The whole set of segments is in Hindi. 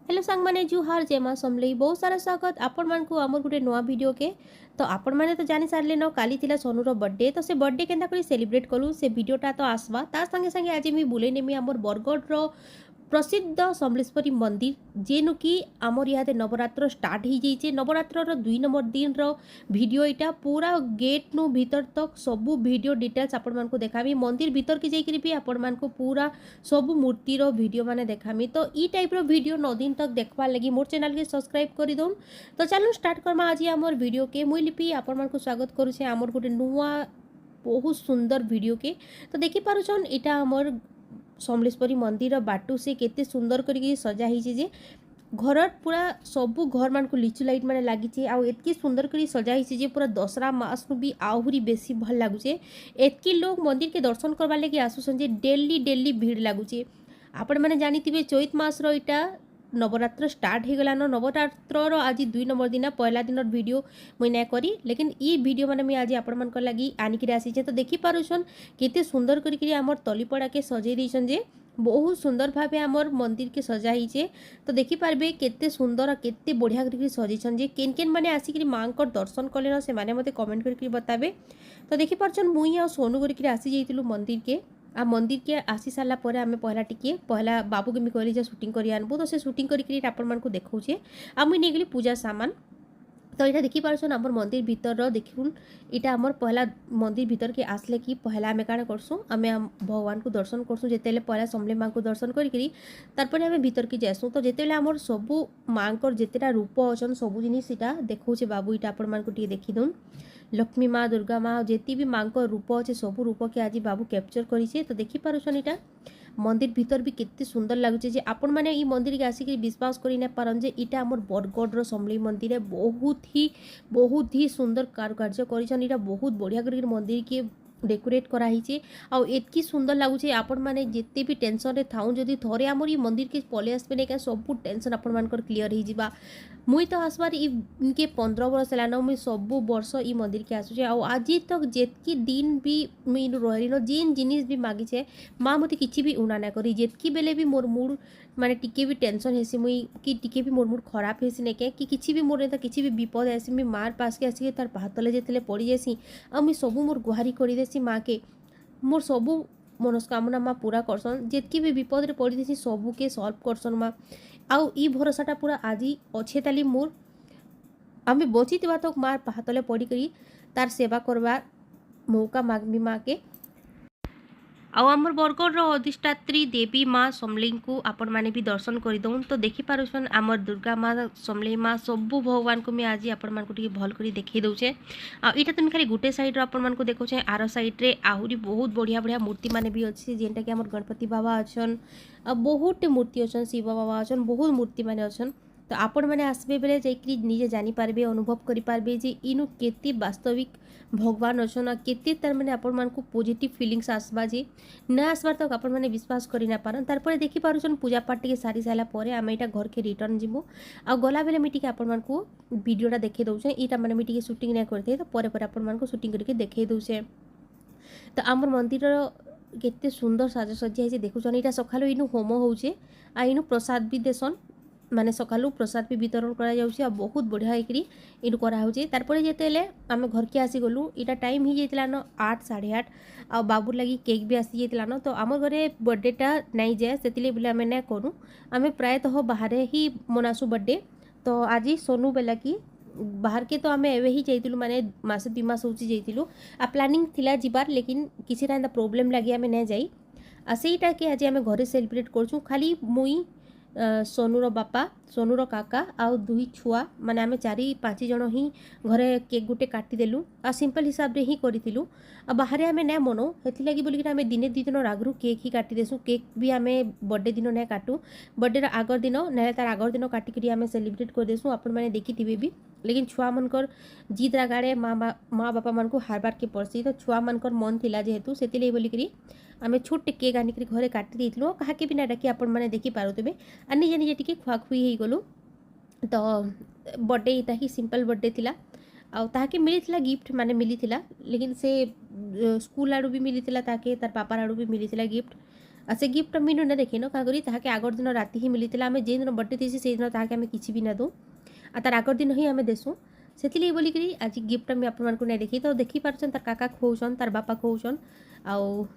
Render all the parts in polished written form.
हेलो सांग माने जुहार जय मां समलेई बहुत सारा स्वागत आपण मान को हमर गुटे नवा वीडियो के। तो आपण माने तो जानि सारले न काली थिला सोनूर बर्थडे तो से बर्थडे केनता करी सेलिब्रेट कलु से वीडियोटा तो आसबा तार संगे संगे आज मी बुले नेमी हमर बरगढ़ रो प्रसिद्ध समलेश्वरी मंदिर जेनु कि आमर इहादे नवरात्र स्टार्ट हो जाइए। नवरात्र 2 नंबर दिन रो वीडियो इटा पूरा गेट नु भीतर तक सबू वीडियो डिटेल्स आपण मान को देखामी मंदिर भीतर के जाइकरी भी आपण मान को पूरा सबू मूर्ति रो वीडियो माने देखामी। तो ई टाइप रो वीडियो 9 दिन तक देखवा लगी मोर चैनल के सब्सक्राइब कर दउन। तो चलो स्टार्ट करमा आज हमर वीडियो के मुई लिपि आपण मान को स्वागत करू छे हमर गुटे नुवा बहुत सुंदर वीडियो के। तो देखि पारुछन इटा हमर समलेश्वरी मंदिर बाटू से केते सुंदर करके सजा ही जे घर पूरा सबू घर मान को लिचु लाइट माने लागी आ एतकी सुंदर करी सजा ही जे पूरा दसरा मास नु भी आहुरी बेसी भल लागुचे। एतकी लोग मंदिर के दर्शन करवा लगी आसुसन जे डेली डेली भीड़ लागुचे। आपण माने जानिथिबे चैत मास रो इटा नवरात्र स्टार्ट हो गलान। नवरात्र आज 2 नंबर दिन पहला दिन वीडियो मुई ना करी लेकिन ई वीडियो माने मैं आज आपण मन को लगी आनिक आसी। तो देखि पारुछन केते सुंदर करी हमर तलीपड़ा के सजै दीछन जे बहुत सुंदर भावे हमर मंदिर के सजा ही। तो देखि पारबे केते सुंदर केते बढ़िया करके सजैछन जे केन केन माने आसिक मां को दर्शन कले न से माने मते कमेंट करके बताबे। तो देखि पारुछन मुई आ सोनू करके आसी जाइतिलु मंदिर के आ मंदिर के आसी सारा पर आम पहला बाबू के कहली जे शूटिंग कर आनबू। तो से शूटिंग करके आपण मान को देखौछे आ मुई नेगली पूजा सामान। तो यहाँ देखि पारछन हमर मंदिर भीतर देखुन इटा हमर पहला मंदिर भीतर के आसले कि पहला आमे काना करसु आमे भगवान को दर्शन करसु जेतेले पहला समले मां को दर्शन करी तारपर आमे भीतर के जासु। तो जेतेले हमर सबु मां को जेतेटा रूप अछन सबु जिनिस इटा देखौछे बाबू इटा आपण मान को टिके देखि दउन। लक्ष्मी माँ दुर्गा माँ जेती भी माँ को रूप अच्छे सब रूप के आज बाबू कैप्चर करिछे। तो देखि पारुछन इटा मंदिर भीतर भी केते सुंदर लगुचे जे आपण माने ई मंदिर के आसिक विश्वास करि ना पारन जे इटा हमर बरगढ़ रो समलेई मंदिर है। बहुत ही सुंदर कारुकार्य करिछन इटा बहुत बढ़िया कर मंदिर के डेकोरेट कराई आ एतकी सुंदर लगुचे। आपण माने जिते भी टेंशन रे थाउ जदि थरे हमर ई मंदिर के पले आसबे नै का सब टेंशन आपण मानकर क्लियर हो जिबा। मुई तो आसबार इनके 15 वर्ष है मुई सबू वर्ष ई मंदिर के आसुचे आज तक जेतकी दिन भी मुई रही न जिन जिनिस भी मागिछे माँ मते किछि भी उना ना करी जेतकी बेले भी मोर मूड माने टिके भी टेंशन हेसी मुई कि टिके भी मोर मूड खराब हेसी ने के कि किछि भी मोर एता किछि भी विपद आसी मुई मार पास के आसी तार हाथ तले जेतले पड़ी जासी आ मुई सबू मोर गुहारी करी देसी माँ के मोर सबू मनोस्कामना माँ पूरा करसन जेतकी भी विपद रे पड़ी देसी सबू के सॉल्व करसन माँ आउ ई भरोसाटा पूरा आज अच्छे ताली मोर आम बची तो मार हाथले पड़ी करी तार सेवा करवार मौका मांगबी माँ के। आमर बरगढ़ अधिष्ठात्री देवी माँ समलेई को आपण मैंने भी दर्शन कर दउन। तो देखि पारुछन आमर दुर्गा माँ समलेई माँ सबू भगवान को मैं आज आपण मान को भल कर देखी दउछे। आटा तुम खाली गोटे साइड आपण मान को देखुचे आर साइड रे आहुरी बहुत बढ़िया बढ़िया मूर्ति माने भी अच्छी जेनटा कि आमर गणपति बाबा अच्छन बहुत मूर्ति अच्छन शिव बाबा अच्छन बहुत मूर्ति माने अच्छन। तो आपण मैंने आसबे बेले जाकि निजे जानीपारे अनुभव करें जे इनु केते वास्तविक भगवान अच्छन केते तार मैंने आपण मान को पॉजिटिव फीलिंग्स आसबा जे ना आसबार तक आपण मैंने विश्वास करि ना पारन। तारपर देखि पारुछन पूजा पाठ टिके सारी सारा पर आम यहाँ घर के रिटर्न जीवु आ गला बेले मी टिके आपण मान को वीडियोटा देखे दउछे इटा माने मी टिके शूटिंग ना करथे तो पर पर आपण मान को शूटिंग करके देखे दउछे। तो आमर मंदिर केते सुंदर साजसज्जा है देखुछन इटा सखालो इनु होम होउछे आ इनु प्रसाद भी देसन माने सकालू प्रसाद भी वितरण करा जाउछि आ बहुत बढ़िया होकरी इन करा होछि। तारपरे जेतेले आमे घर के आसी गलु इटा टाइम ही जेतला न 8 8:30 आ बाबू लगी केक भी आसी जेतला न। तो आम घरे बर्थडेटा नहीं जाए सेतिले बोले आमे ना करू आमे प्रायतः बाहर ही मनासु बर्थडे। तो आज सोनू बेला की बाहर के तो आमे एवे ही जाइतिलु माने मासे 2 मास होछि जाइतिलु आ प्लानिंग थिला जिबार लेकिन किसी रा प्रॉब्लम लागि आमे ना जाई आ सेटा के आज आमे घरे सेलिब्रेट करछु खाली मुई सोनूर बापा सोनूर काका आउ 2 छुआ माने आमे 4-5 जन ही घरे केक गुटे काटिदेलु आ सिंपल हिसाब रे ही करितिलु आ बाहर आमे ना मनो हेथि लगी बोली कि आमे दिने 2 दिन आगरू केक ही काटी देसु। केक भी आमे बर्थडे दिन ना काटू बर्थडे रा आगर दिन ना तार आगर दिन काटी करी आमे सेलिब्रेट कर देसु आपण माने देखिथिबे भी लेकिन छुआ मनकर जिद रागाड़े माँ बापा मन को हार बार के पड़सी। तो छुआ मनकर मन थिला जेहेतु सेति बोली करी आमे छोटे केक आनिक घरे काटी देइतलु काहे भी ना डाकी आपण माने देखि पारुतबे आ निजे निजे टिके खुआखुई हो गलु। तो बर्थडे इटा ही सिंपल बर्थडे थिला आ ताके मिली गिफ्ट माने मिली थिला लेकिन से स्कूल आड़ू भी मिली थिला ताके तार पापा आड़ू भी मिली थिला गिफ्ट से गिफ्ट मीनू ना देखिन क्या करी ताके आगर दिन राति ही मिली आम जे दिन बर्थडे थी से दिन ताके आम किसी भी ना दू आ तार आगर दिन ही आम देसुँ से बोलिकी आज गिफ्ट मुझे आपको नहीं देखी तो देखिपार्छन तार काका खुआउन तार बापा खुआउन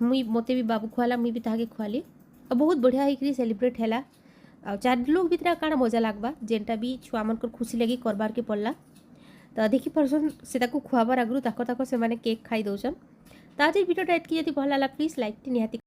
मुई मते भी बाबू खुआला मुई भी ताके खुआली और बहुत बढ़िया होकर सेलिब्रेट है आ चार लोग भितर काଣା मजा लगवा जेनटा भी छुआ मन खुशी लगी करबार के पड़ला तो देखिपार्छन से खुआबार आगु ताकर से केक खाई दौन तो आज भिडियोटा एतकी जदि भल लगा प्लीज लाइक निहाती